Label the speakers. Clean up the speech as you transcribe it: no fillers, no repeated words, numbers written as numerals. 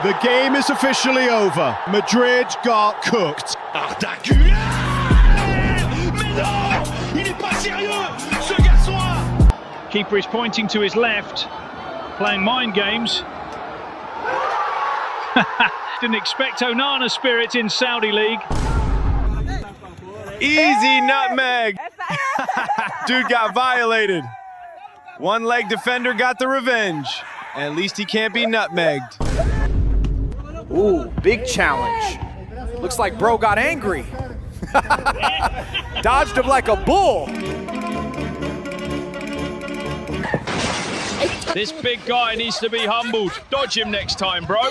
Speaker 1: The game is officially over. Madrid got cooked.
Speaker 2: Spectaculaire! Mais non! Il n'est pas sérieux, ce garçon-là!
Speaker 3: Keeper is pointing to his left, playing mind games. Didn't expect Onana spirit in Saudi League.
Speaker 4: Easy nutmeg. Dude got violated. One leg defender got the revenge. At least he can't be nutmegged.
Speaker 5: Ooh, big challenge. Looks like bro got angry. Dodged him like a bull.
Speaker 3: This big guy needs to be humbled. Dodge him next time, bro.